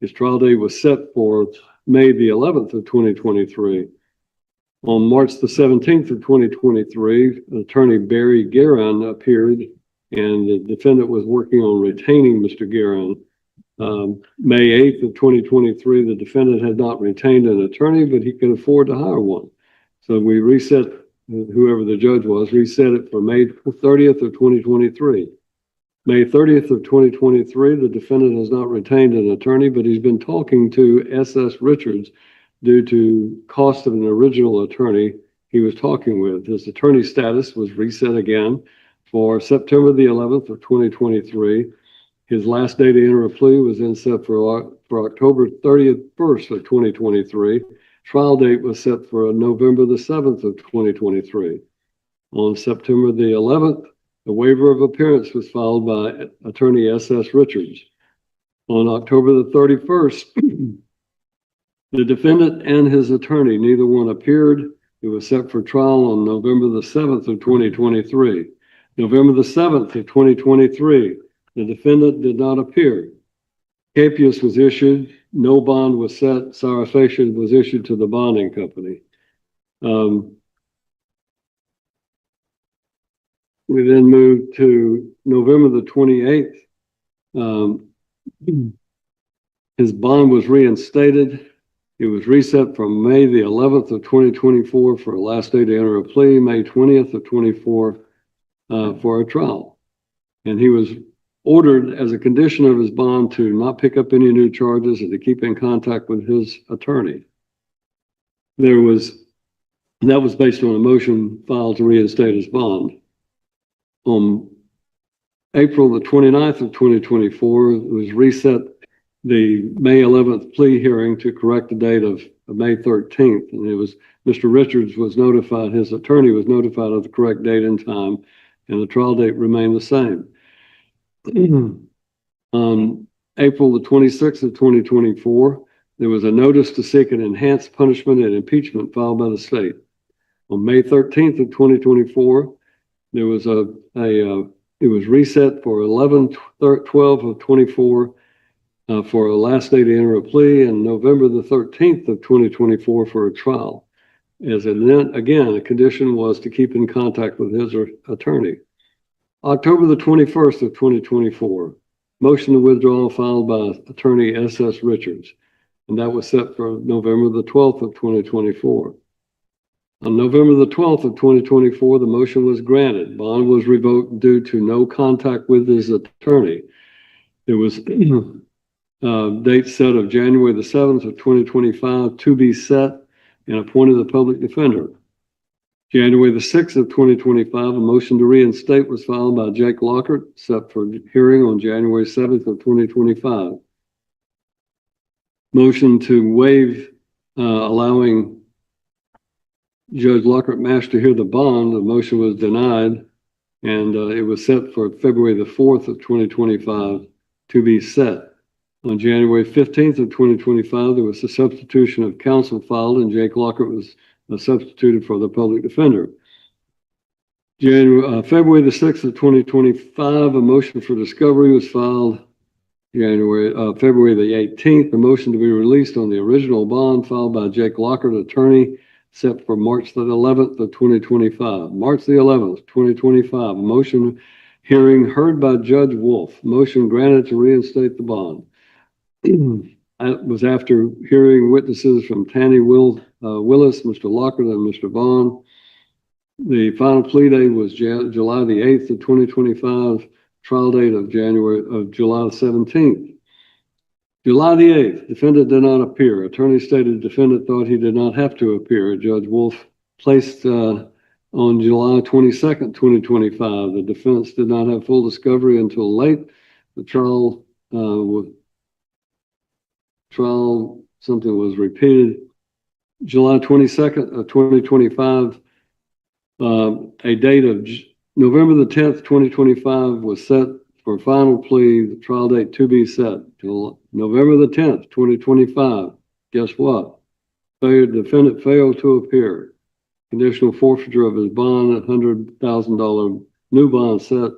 His trial date was set for May the 11th of 2023. On March the 17th of 2023, attorney Barry Guerin appeared, and the defendant was working on retaining Mr. Guerin. May 8th of 2023, the defendant had not retained an attorney, but he could afford to hire one. So we reset, whoever the judge was, reset it for May 30th of 2023. May 30th of 2023, the defendant has not retained an attorney, but he's been talking to S.S. Richards due to cost of an original attorney he was talking with. His attorney status was reset again for September the 11th of 2023. His last day to enter a plea was then set for October 31st of 2023. Trial date was set for November the 7th of 2023. On September the 11th, a waiver of appearance was filed by attorney S.S. Richards. On October the 31st, the defendant and his attorney, neither one appeared. It was set for trial on November the 7th of 2023. November the 7th of 2023, the defendant did not appear. Capias was issued. No bond was set. Sour facie was issued to the bonding company. We then moved to November the 28th. His bond was reinstated. It was reset from May the 11th of 2024 for a last day to enter a plea, May 20th of 24 for a trial. And he was ordered as a condition of his bond to not pick up any new charges and to keep in contact with his attorney. That was based on a motion filed to reinstate his bond. On April the 29th of 2024, it was reset the May 11th plea hearing to correct the date of May 13th. And it was Mr. Richards was notified, his attorney was notified of the correct date and time, and the trial date remained the same. On April the 26th of 2024, there was a notice to seek an enhanced punishment and impeachment filed by the state. On May 13th of 2024, there was it was reset for 11/12 of 24 for a last day to enter a plea, and November the 13th of 2024 for a trial. As again, a condition was to keep in contact with his attorney. October the 21st of 2024, motion to withdraw filed by attorney S.S. Richards, and that was set for November the 12th of 2024. On November the 12th of 2024, the motion was granted. Bond was revoked due to no contact with his attorney. There was date set of January the 7th of 2025 to be set, and appointed the public defender. January the 6th of 2025, a motion to reinstate was filed by Jake Lockhart, set for hearing on January 7th of 2025. Motion to waive allowing Judge Lockhart Mash to hear the bond. The motion was denied, and it was set for February the 4th of 2025 to be set. On January 15th of 2025, there was a substitution of counsel filed, and Jake Lockhart was substituted for the public defender. February the 6th of 2025, a motion for discovery was filed. February the 18th, a motion to be released on the original bond filed by Jake Lockhart, attorney, set for March the 11th of 2025. March the 11th, 2025, a motion hearing heard by Judge Wolf. Motion granted to reinstate the bond. That was after hearing witnesses from Tanny Willis, Mr. Lockhart, and Mr. Vaughn. The final plea date was July the 8th of 2025. Trial date of July the 17th. July the 8th, defendant did not appear. Attorney stated defendant thought he did not have to appear. Judge Wolf placed on July 22nd, 2025. The defense did not have full discovery until late. The something was repeated. July 22nd of 2025, a date of November the 10th, 2025 was set for final plea, the trial date to be set till November the 10th, 2025. Guess what? Defendant failed to appear. Conditional forfeiture of his bond, $100,000 new bond set.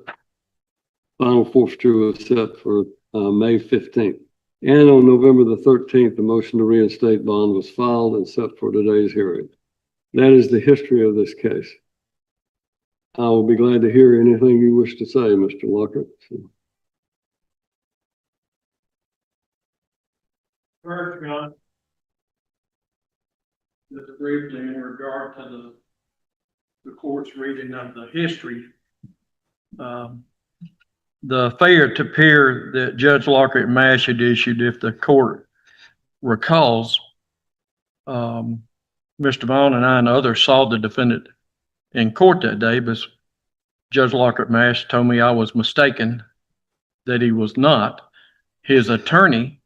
Final forfeiture was set for May 15th. And on November the 13th, the motion to reinstate bond was filed and set for today's hearing. That is the history of this case. I will be glad to hear anything you wish to say, Mr. Lockhart. First, John, just briefly in regard to the court's reading of the history, the failure to appear that Judge Lockhart Mash had issued, if the court recalls, Mr. Vaughn and I and others saw the defendant in court that day, but Judge Lockhart Mash told me I was mistaken, that he was not. His attorney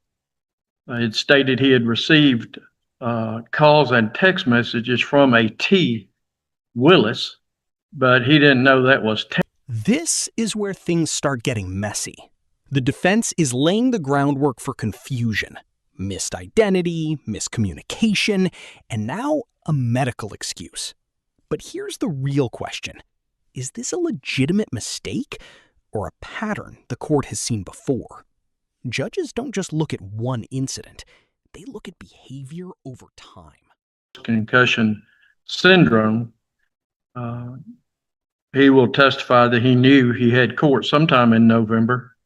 had stated he had received calls and text messages from a T. Willis, but he didn't know that was T. This is where things start getting messy. The defense is laying the groundwork for confusion, missed identity, miscommunication, and now a medical excuse. But here's the real question. Is this a legitimate mistake or a pattern the court has seen before? Judges don't just look at one incident. They look at behavior over time. Concussion syndrome. He will testify that he knew he had court sometime in November.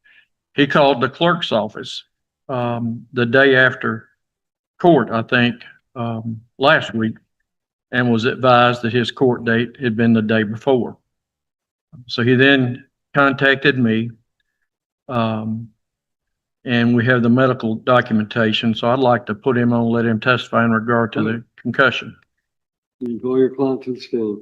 He called the clerk's office the day after court, I think, last week, and was advised that his court date had been the day before. So he then contacted me, and we have the medical documentation. So I'd like to put him on, let him testify in regard to the concussion. You call your client to the stand.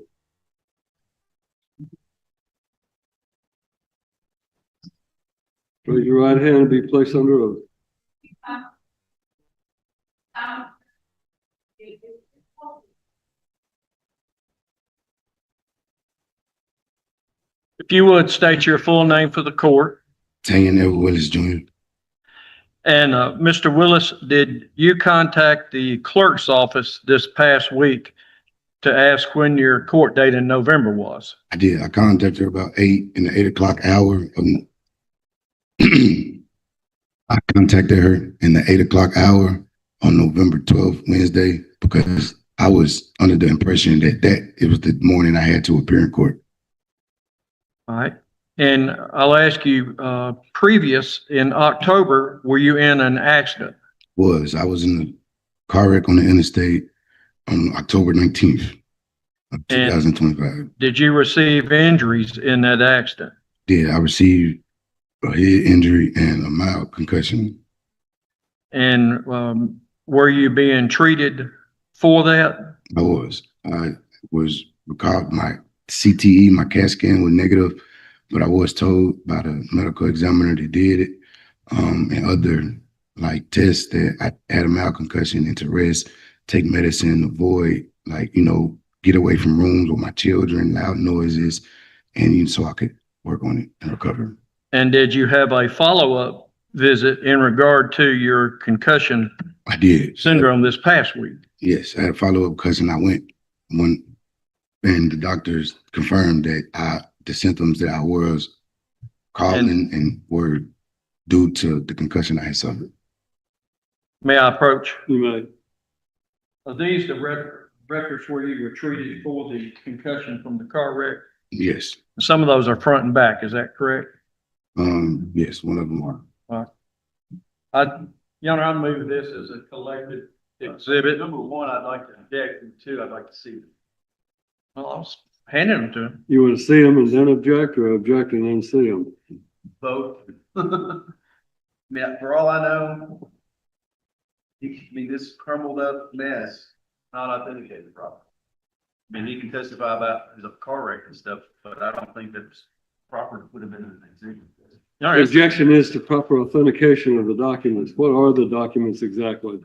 Raise your right hand and be placed under oath. If you would state your full name for the court. Daniel Edward Willis Jr. And Mr. Willis, did you contact the clerk's office this past week to ask when your court date in November was? I did. I contacted her about 8 in the 8 o'clock hour. I contacted her in the 8 o'clock hour on November 12th, Wednesday, because I was under the impression that it was the morning I had to appear in court. All right. And I'll ask you, previous in October, were you in an accident? I was in a car wreck on the interstate on October 19th of 2025. Did you receive injuries in that accident? I received a head injury and a mild concussion. And were you being treated for that? I was recalled. My CTE, my CAT scan was negative, but I was told by the medical examiner that did it, and other like tests that I had a mild concussion and to rest, take medicine, avoid get away from rooms with my children, loud noises, and so I could work on it and recover. And did you have a follow-up visit in regard to your concussion I did. syndrome this past week? Yes, I had a follow-up because I went and the doctors confirmed that the symptoms that I was calling and were due to the concussion I had suffered. May I approach? You may. Are these the records where you were treated for the concussion from the car wreck? Yes. Some of those are front and back, is that correct? Yes, one of them are. Your Honor, I move this as a collected exhibit. Number one, I'd like to object, and two, I'd like to see them. Well, I was handing them to him. You want to see them and then object, or object and then see them? Both. Yeah, for all I know, this crumbled up mess, not authenticated properly. I mean, he can testify about his car wreck and stuff, but I don't think that's proper, would have been an exhibit. The objection is to proper authentication of the documents. What are the documents exactly?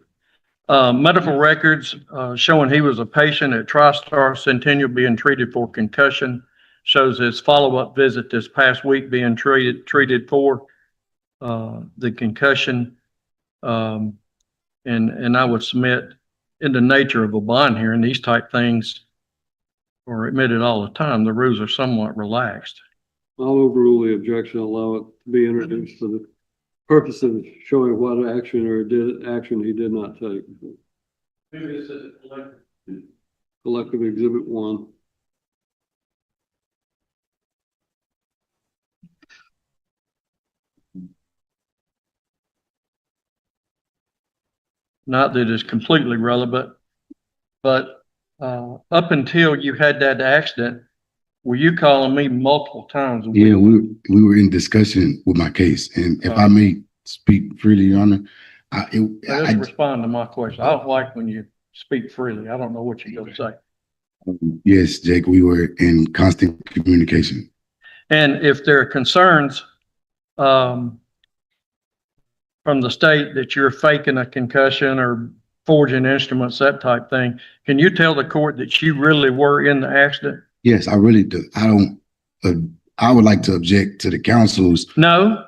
Medical records showing he was a patient at TriStar Centennial being treated for concussion. Shows his follow-up visit this past week being treated for the concussion. And I would submit, in the nature of a bond hearing, these type things are admitted all the time. The rules are somewhat relaxed. I'll overrule the objection, allow it to be introduced to the purpose of showing what action action he did not take. Maybe this is Collective Exhibit 1. not that it's completely relevant, but up until you had that accident, were you calling me multiple times? Yeah, we were in discussion with my case, and if I may speak freely, Your Honor, Just respond to my question. I don't like when you speak freely. I don't know what you're going to say. Yes, Jake, we were in constant communication. And if there are concerns from the state that you're faking a concussion or forging instruments, that type thing, can you tell the court that you really were in the accident? Yes, I really do. I would like to object to the counsel's. No.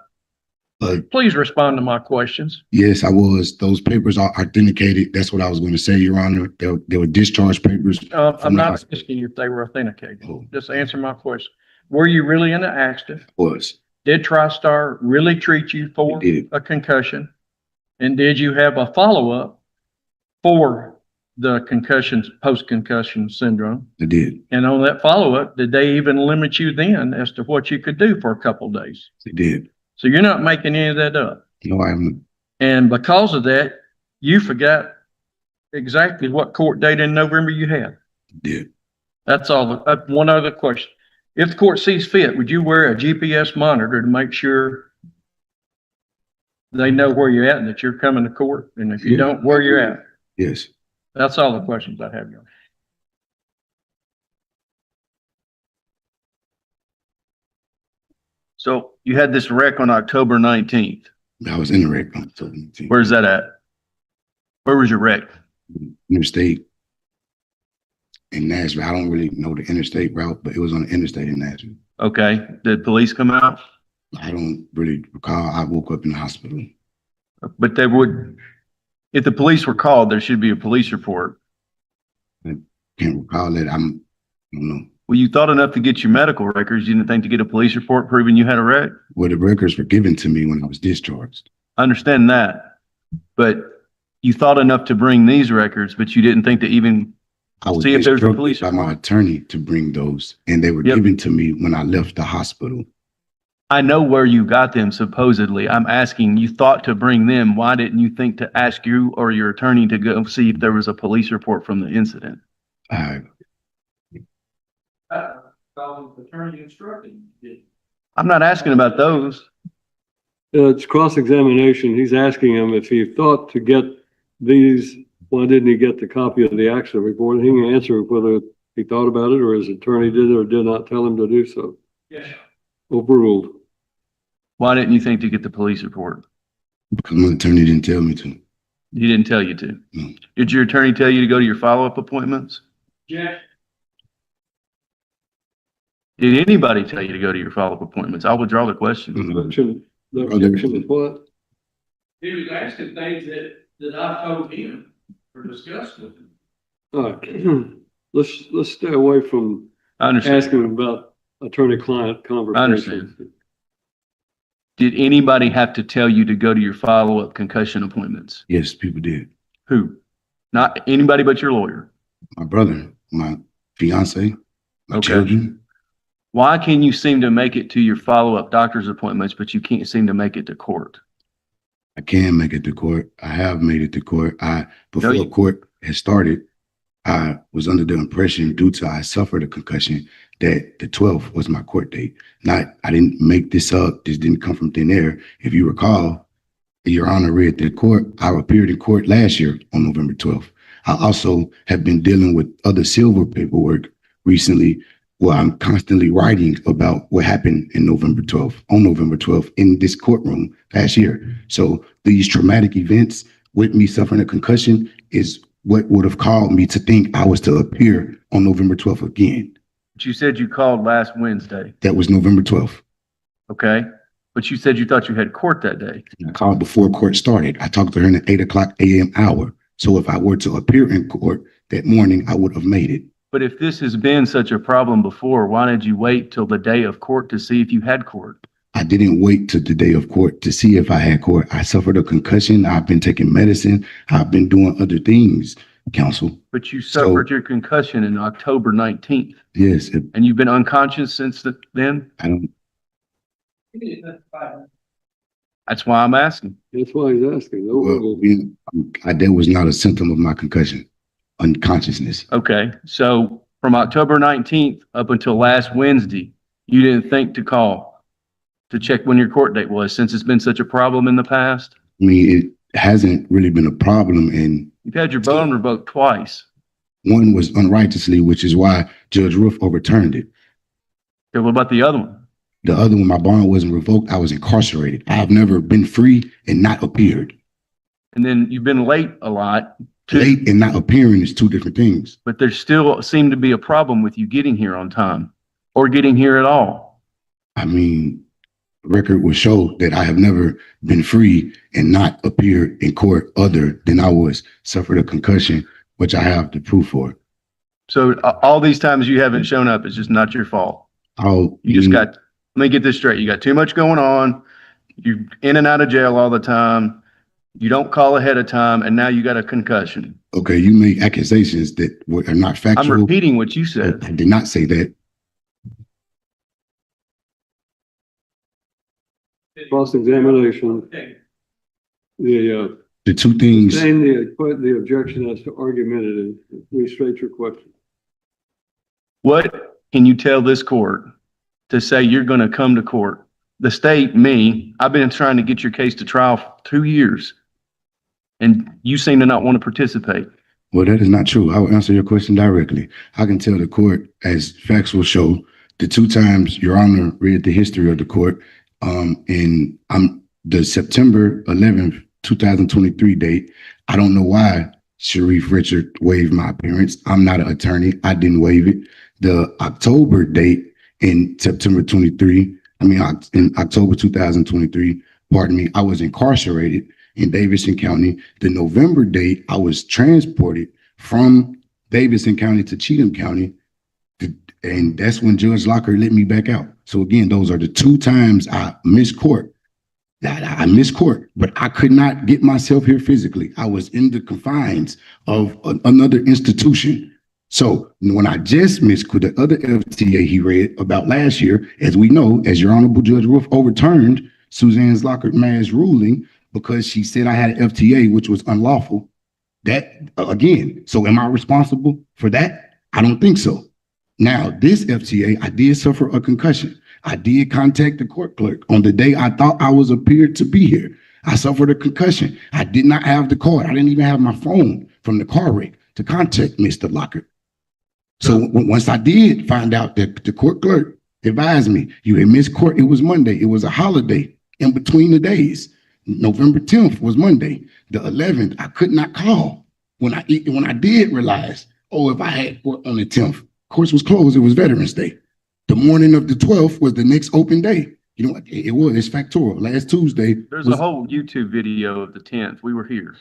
Please respond to my questions. Yes, I was. Those papers are authenticated. That's what I was going to say, Your Honor. They were discharge papers. I'm not asking you if they were authenticated. Oh. Just answer my question. Were you really in the accident? Was. Did TriStar really treat you for Did. a concussion? And did you have a follow-up for the concussions, post-concussion syndrome? I did. And on that follow-up, did they even limit you then as to what you could do for a couple of days? They did. So you're not making any of that up. No, I haven't. And because of that, you forgot exactly what court date in November you had. Did. That's all. One other question. If the court sees fit, would you wear a GPS monitor to make sure they know where you're at and that you're coming to court? And if you don't, where you're at? Yes. That's all the questions I have, Your Honor. So you had this wreck on October 19th. I was in the wreck on October 19th. Where's that at? Where was your wreck? Interstate in Nashville. I don't really know the interstate route, but it was on the interstate in Nashville. Okay. Did police come out? I don't really recall. I woke up in the hospital. But they would, if the police were called, there should be a police report. Can't recall that. I don't know. Well, you thought enough to get your medical records. You didn't think to get a police report proving you had a wreck? Well, the records were given to me when I was discharged. I understand that. But you thought enough to bring these records, but you didn't think to even I was see if there's a instructed police by my report. attorney to bring those, and they were Yep. given to me when I left the hospital. I know where you got them supposedly. I'm asking, you thought to bring them. Why didn't you think to ask you or your attorney to go see if there was a police report from the incident? Attorney instructed you. I'm not asking about those. It's cross-examination. He's asking him if he thought to get these, why didn't he get the copy of the accident report? He can answer whether he thought about it or his attorney did or did not tell him to do so. Yes. Overruled. Why didn't you think to get the police report? Because my attorney didn't tell me to. He didn't tell you to. No. Did your attorney tell you to go to your follow-up appointments? Yes. Did anybody tell you to go to your follow-up appointments? I'll withdraw the question. The objection is what? He was asking things that I told him or discussed with him. All right. Let's stay away from I understand. asking about attorney-client conversations. I understand. Did anybody have to tell you to go to your follow-up concussion appointments? Yes, people did. Who? Not anybody but your lawyer. My brother, my fiance, my Okay. children. Why can you seem to make it to your follow-up doctor's appointments, but you can't seem to make it to court? I can make it to court. I have made it to court. Before you- court had started, I was under the impression, due to I suffered a concussion, that the 12th was my court date. I didn't make this up. This didn't come from thin air. If you recall, Your Honor read the court. I appeared in court last year on November 12th. I also have been dealing with other silver paperwork recently, where I'm constantly writing about what happened on November 12th in this courtroom last year. So these traumatic events with me suffering a concussion is what would have caused me to think I was to appear on November 12th again. But you said you called last Wednesday, That was November 12th. okay? But you said you thought you had court that day. I called before court started. I talked to her in the 8:00 a.m. hour. So if I were to appear in court that morning, I would have made it. But if this has been such a problem before, why did you wait till the day of court to see if you had court? I didn't wait till the day of court to see if I had court. I suffered a concussion. I've been taking medicine. I've been doing other things, counsel. But you suffered your concussion in October 19th, Yes, and you've been unconscious since then? I don't, That's why I'm asking. That's why he's asking. well, that was not a symptom of my concussion, unconsciousness. Okay, so from October 19th up until last Wednesday, you didn't think to call to check when your court date was, since it's been such a problem in the past? I mean, it hasn't really been a problem, and You've had your bond revoked twice. one was unrighteously, which is why Judge Roof overturned it. Okay, what about the other one? The other one, my bond wasn't revoked. I was incarcerated. I've never been free and not appeared. And then you've been late a lot. Late and not appearing is two different things. But there still seemed to be a problem with you getting here on time or getting here at all. I mean, record will show that I have never been free and not appeared in court other than I was suffered a concussion, which I have the proof for. So all these times you haven't shown up, it's just not your fault. You Let me get this straight. You got too much going on. You're in and out of jail all the time. You don't call ahead of time, and now you got a concussion. Okay, you make accusations that are not factual. I'm repeating what you said. I did not say that. Cross-examination. The, The two things, sustain the objection as to argumentative. Restate your question. What can you tell this court to say you're going to come to court? The state, me, I've been trying to get your case to trial for 2 years, and you seem to not want to participate. well, that is not true. I will answer your question directly. I can tell the court, as facts will show, the two times Your Honor read the history of the court, and I'm the September 11th, 2023 date. I don't know why Sharif Richard waived my appearance. I'm not an attorney. I didn't waive it. The October date in September 23, in October 2023, pardon me, I was incarcerated in Davidson County. The November date, I was transported from Davidson County to Cheatham County. And that's when Judge Locker let me back out. So again, those are the two times I missed court. I missed court, but I could not get myself here physically. I was in the confines of another institution. So when I just missed the other FTA he read about last year, as we know, as Your Honorable Judge Wolf overturned Suzanne's Lockard-Mass ruling because she said I had an FTA, which was unlawful. That again, so am I responsible for that? I don't think so. Now, this FTA, I did suffer a concussion. I did contact the court clerk on the day I thought I was appeared to be here. I suffered a concussion. I did not have the card. I didn't even have my phone from the car wreck to contact Mr. Lockard. So once I did find out that the court clerk advised me, you had missed court, it was Monday. It was a holiday in between the days. November 10th was Monday. The 11th, I could not call. When I did realize, if I had court on the 10th, courts was closed, it was Veterans Day. The morning of the 12th was the next open day. You know, it's factorial. Last Tuesday. There's a whole YouTube video of the 10th. We were here.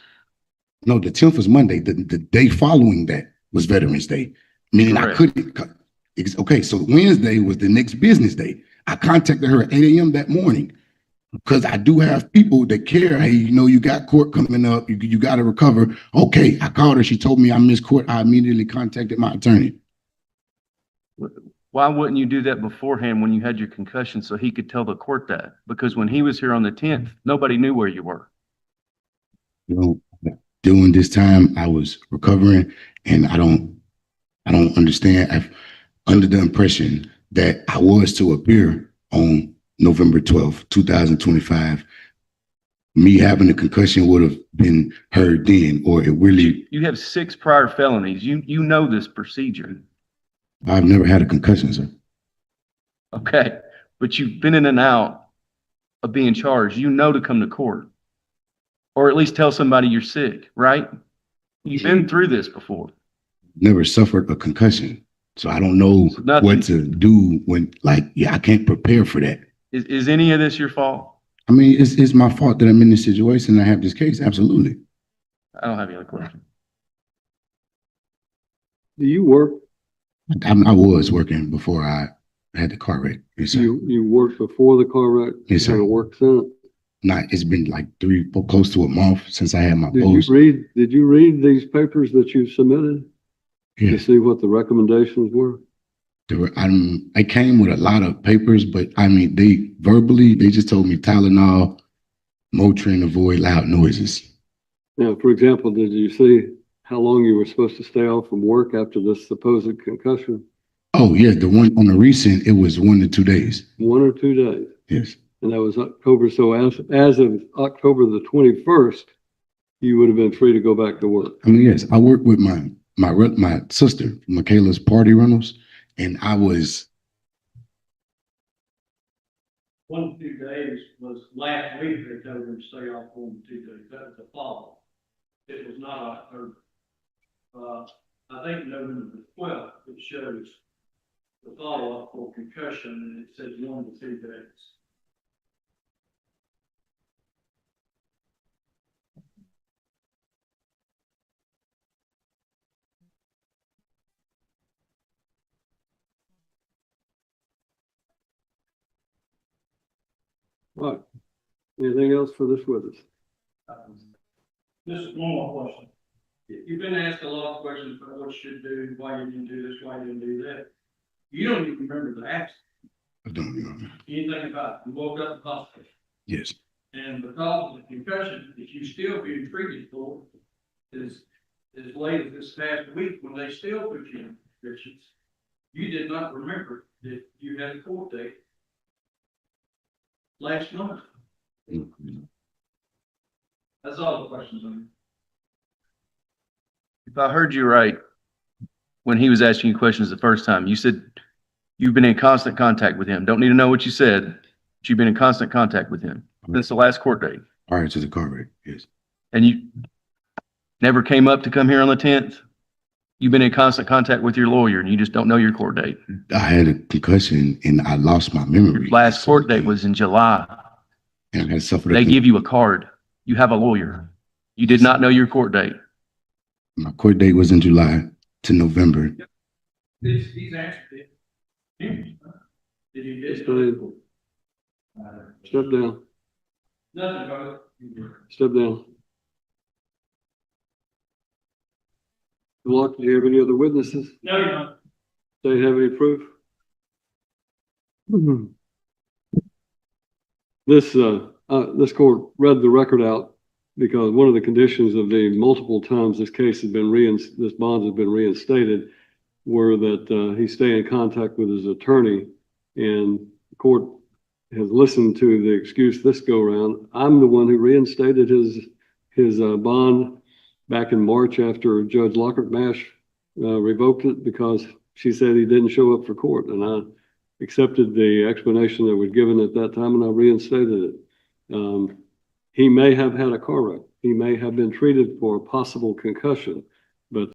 No, the 10th was Monday. The day following that was Veterans Day. Meaning correct. I couldn't. Okay, so Wednesday was the next business day. I contacted her at 8 a.m. that morning because I do have people that care. Hey, you got court coming up. You got to recover. Okay, I called her. She told me I missed court. I immediately contacted my attorney. Why wouldn't you do that beforehand when you had your concussion so he could tell the court that? Because when he was here on the 10th, nobody knew where you were. During this time I was recovering, and I don't understand. I'm under the impression that I was to appear on November 12th, 2025. Me having a concussion would have been heard then, or it really. You have 6 prior felonies. You know this procedure. I've never had a concussion, sir. Okay, but you've been in and out of being charged. You know to come to court, or at least tell somebody you're sick, right? You've been through this before. Never suffered a concussion, so I don't know what to do when, I can't prepare for that. Is any of this your fault? I mean, it's my fault that I'm in this situation and I have this case. Absolutely. I don't have any other question. Do you work? I was working before I I had the car wreck. Yes, sir. You worked before the car wreck? Yes, sir. Kind of work since? Not, it's been like close to a month since I had my Did post. did you read these papers that you submitted to Yeah. see what the recommendations were? I came with a lot of papers, but I mean, they just told me Tylenol, Motrin, avoid loud noises. Now, for example, did you see how long you were supposed to stay off from work after this supposed concussion? Oh, yeah, the one on the recent, it was 1 to 2 days. 1 or 2 days. Yes. And that was October. So as of October the 21st, you would have been free to go back to work. I mean, yes, I work with my sister, Michaela's Party Rentals, and I was. 1 to 2 days was last week. They told him to stay off 1 to 2 days. That was the fall. It was not October. I think November the 12th, it shows the follow-up for concussion, and it says 1 to 2 days. All right. Anything else for this witness? Just one more question. You've been asked a lot of questions about what you should do, why you didn't do this, why you didn't do that. You don't even remember the accident. I don't know. Anything about it. You woke up in the hospital. Yes. And because of the concussion that you still being treated for is as late as this past week when they still put you in restrictions, you did not remember that you had a court date last month. That's all the questions on it. If I heard you right, when he was asking you questions the first time, you said you've been in constant contact with him. Don't need to know what you said, but you've been in constant contact with him since the last court date. Prior to the car wreck, yes. And you never came up to come here on the 10th? You've been in constant contact with your lawyer and you just don't know your court date. I had a concussion and I lost my memory. Last court date was in July. And I had suffered. They give you a card. You have a lawyer. You did not know your court date. My court date was in July to November. He's answered it. Did he get Step down. Nothing about Step down. Block, do you have any other witnesses? No, you're not. Do you have any proof? This court read the record out because one of the conditions of the multiple times this case has been this bond has been reinstated were that he stay in contact with his attorney, and the court has listened to the excuse this go around. I'm the one who reinstated his bond back in March after Judge Lockhart Mash revoked it because she said he didn't show up for court, and I accepted the explanation that was given at that time, and I reinstated it. He may have had a car wreck. He may have been treated for a possible concussion.